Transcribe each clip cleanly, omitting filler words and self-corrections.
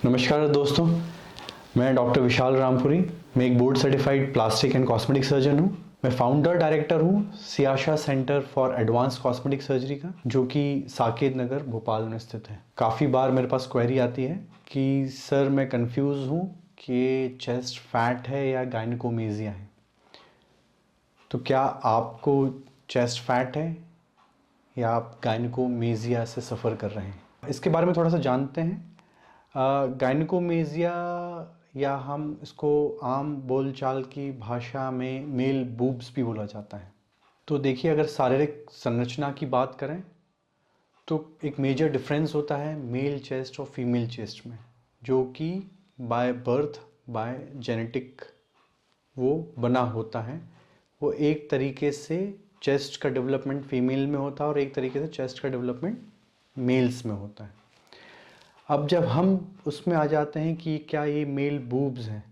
नमस्कार दोस्तों, मैं डॉक्टर विशाल रामपुरी। मैं एक board certified plastic and cosmetic surgeon हूँ। मैं फाउंडर डायरेक्टर हूँ Siyasha centre for advance cosmetic surgery का, जो कि साकेत नगर भोपाल में स्थित है। काफ़ी बार मेरे पास क्वेरी आती है कि सर मैं कंफ्यूज हूँ कि चेस्ट फैट है या गायनेकोमेजिया है। तो क्या आपको चेस्ट फैट है या आप गायनेकोमेजिया से सफ़र कर रहे हैं? इसके बारे में थोड़ा सा जानते हैं। गायनेकोमेजिया या हम इसको आम बोलचाल की भाषा में मेल बूब्स भी बोला जाता है। तो देखिए, अगर शारीरिक संरचना की बात करें तो एक मेजर डिफरेंस होता है मेल चेस्ट और फीमेल चेस्ट में, जो कि बाय बर्थ बाय जेनेटिक वो बना होता है। वो एक तरीके से चेस्ट का डेवलपमेंट फीमेल में होता है और एक तरीके से चेस्ट का डेवलपमेंट मेल्स में होता है। अब जब हम उसमें आ जाते हैं कि क्या ये मेल बूब्स हैं,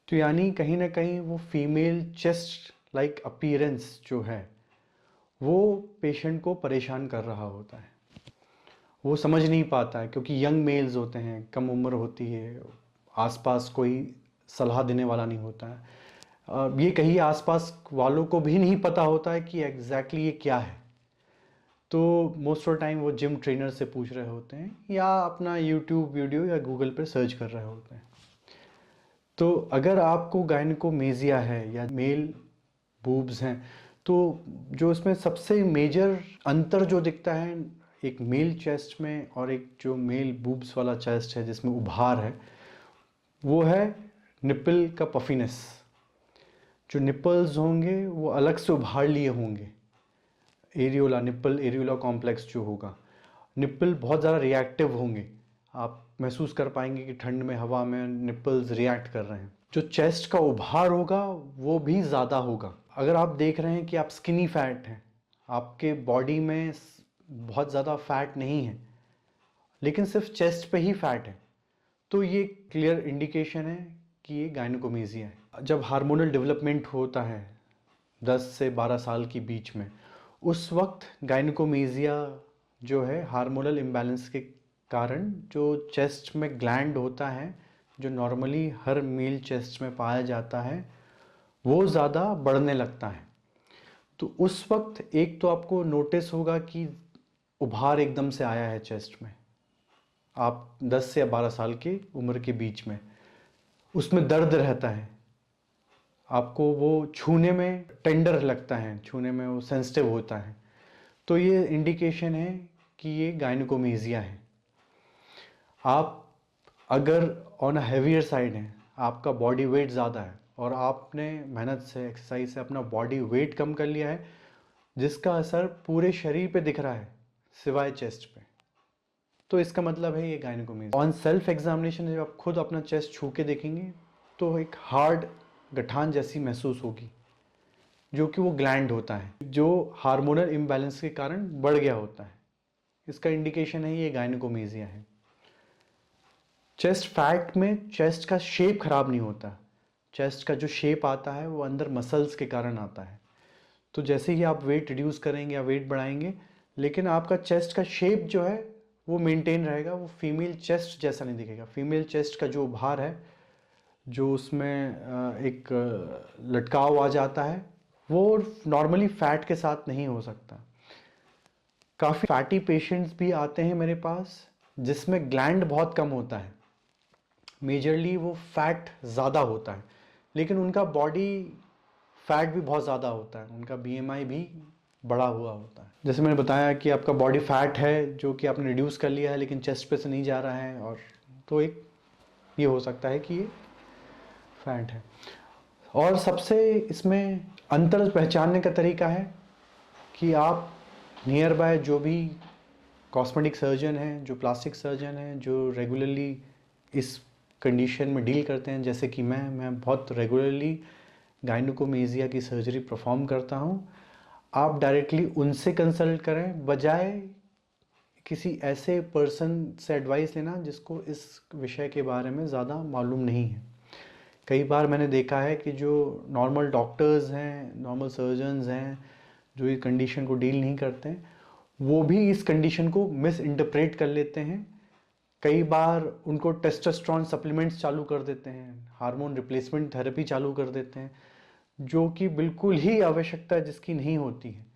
तो यानी कहीं ना कहीं वो फीमेल चेस्ट लाइक अपीयरेंस जो है वो पेशेंट को परेशान कर रहा होता है। वो समझ नहीं पाता है क्योंकि यंग मेल्स होते हैं, कम उम्र होती है, आसपास कोई सलाह देने वाला नहीं होता है। ये कहीं आसपास वालों को भी नहीं पता होता है कि एग्जैक्टली ये क्या है। तो मोस्ट ऑफ टाइम वो जिम ट्रेनर से पूछ रहे होते हैं या अपना यूट्यूब वीडियो या गूगल पर सर्च कर रहे होते हैं। तो अगर आपको गायनेकोमेजिया है या मेल बूब्स हैं, तो जो इसमें सबसे मेजर अंतर जो दिखता है एक मेल चेस्ट में और एक जो मेल बूब्स वाला चेस्ट है जिसमें उभार है, वो है निपल का पफिनेस। जो निपल्स होंगे वो अलग से उभार लिए होंगे। एरियोला निप्पल एरियोला कॉम्प्लेक्स जो होगा, निप्पल बहुत ज़्यादा रिएक्टिव होंगे। आप महसूस कर पाएंगे कि ठंड में हवा में निप्पल्स रिएक्ट कर रहे हैं। जो चेस्ट का उभार होगा वो भी ज़्यादा होगा। अगर आप देख रहे हैं कि आप स्किनी फैट हैं, आपके बॉडी में बहुत ज़्यादा फैट नहीं है लेकिन सिर्फ चेस्ट पे ही फैट है, तो ये क्लियर इंडिकेशन है कि ये गायनेकोमेजिया है। जब हार्मोनल डेवलपमेंट होता है 10 से 12 साल के बीच में, उस वक्त गायनेकोमेजिया जो है हार्मोनल इम्बैलेंस के कारण जो चेस्ट में ग्लैंड होता है, जो नॉर्मली हर मेल चेस्ट में पाया जाता है, वो ज़्यादा बढ़ने लगता है। तो उस वक्त एक तो आपको नोटिस होगा कि उभार एकदम से आया है चेस्ट में, आप 10 से 12 साल की उम्र के बीच में। उसमें दर्द रहता है, आपको वो छूने में टेंडर लगता है, छूने में वो सेंसिटिव होता है। तो ये इंडिकेशन है कि ये गायनेकोमेजिया है। आप अगर ऑन अ हैवियर साइड हैं, आपका बॉडी वेट ज़्यादा है और आपने मेहनत से एक्सरसाइज से अपना बॉडी वेट कम कर लिया है, जिसका असर पूरे शरीर पे दिख रहा है सिवाय चेस्ट पे, तो इसका मतलब है ये गायनेकोमेजिया। ऑन सेल्फ एग्जामिनेशन जब आप खुद अपना चेस्ट छू के देखेंगे तो एक हार्ड गठान जैसी महसूस होगी, जो कि वो ग्लैंड होता है जो हार्मोनल इम्बैलेंस के कारण बढ़ गया होता है। इसका इंडिकेशन है ये गायनेकोमेजिया है। चेस्ट फैट में चेस्ट का शेप खराब नहीं होता। चेस्ट का जो शेप आता है वो अंदर मसल्स के कारण आता है। तो जैसे ही आप वेट रिड्यूस करेंगे या वेट बढ़ाएंगे, लेकिन आपका चेस्ट का शेप जो है वो मेंटेन रहेगा, वो फीमेल चेस्ट जैसा नहीं दिखेगा। फीमेल चेस्ट का जो उभार है, जो उसमें एक लटकाव आ जाता है, वो नॉर्मली फैट के साथ नहीं हो सकता। काफ़ी फैटी पेशेंट्स भी आते हैं मेरे पास जिसमें ग्लैंड बहुत कम होता है, मेजरली वो फैट ज़्यादा होता है, लेकिन उनका बॉडी फैट भी बहुत ज़्यादा होता है, उनका बीएमआई भी बढ़ा हुआ होता है। जैसे मैंने बताया कि आपका बॉडी फैट है जो कि आपने रिड्यूस कर लिया है लेकिन चेस्ट पे से नहीं जा रहा है, और तो एक ये हो सकता है कि ये फैट है। और सबसे इसमें अंतर पहचानने का तरीका है कि आप नियर बाय जो भी कॉस्मेटिक सर्जन हैं, जो प्लास्टिक सर्जन हैं, जो रेगुलरली इस कंडीशन में डील करते हैं, जैसे कि मैं बहुत रेगुलरली गायनेकोमेजिया की सर्जरी परफॉर्म करता हूँ, आप डायरेक्टली उनसे कंसल्ट करें बजाय किसी ऐसे पर्सन से एडवाइस लेना जिसको इस विषय के बारे में ज़्यादा मालूम नहीं है। कई बार मैंने देखा है कि जो नॉर्मल डॉक्टर्स हैं, नॉर्मल सर्जन्स हैं, जो ये कंडीशन को डील नहीं करते हैं, वो भी इस कंडीशन को मिस इंटरप्रेट कर लेते हैं। कई बार उनको टेस्टोस्टेरोन सप्लीमेंट्स चालू कर देते हैं, हार्मोन रिप्लेसमेंट थेरेपी चालू कर देते हैं, जो कि बिल्कुल ही आवश्यकता जिसकी नहीं होती है।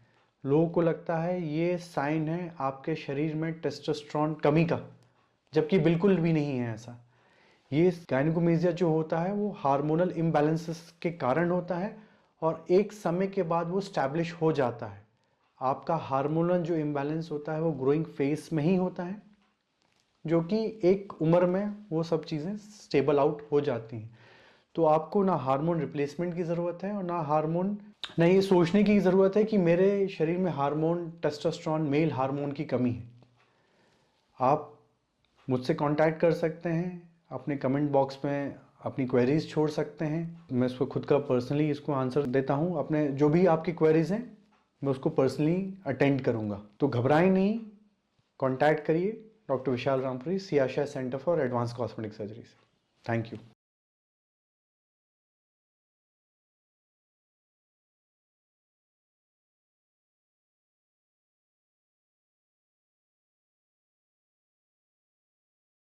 लोगों को लगता है ये साइन है आपके शरीर में टेस्टोस्टेरोन कमी का, जबकि बिल्कुल भी नहीं है ऐसा। ये गायनेकोमेसिया जो होता है वो हार्मोनल इम्बैलेंसेस के कारण होता है और एक समय के बाद वो स्टैब्लिश हो जाता है। आपका हार्मोनल जो इम्बैलेंस होता है वो ग्रोइंग फेज में ही होता है, जो कि एक उम्र में वो सब चीज़ें स्टेबल आउट हो जाती हैं। तो आपको ना हार्मोन रिप्लेसमेंट की ज़रूरत है और ना ये सोचने की ज़रूरत है कि मेरे शरीर में हार्मोन टेस्टोस्टेरोन मेल हार्मोन की कमी है। आप मुझसे कांटेक्ट कर सकते हैं, अपने कमेंट बॉक्स में अपनी क्वेरीज छोड़ सकते हैं। मैं इसको खुद का पर्सनली इसको आंसर देता हूँ। अपने जो भी आपकी क्वेरीज हैं मैं उसको पर्सनली अटेंड करूँगा। तो घबराएं नहीं, कांटेक्ट करिए doctor Vishal Rampuri, Siyasha centre for advance cosmetic surgery से। Thank you.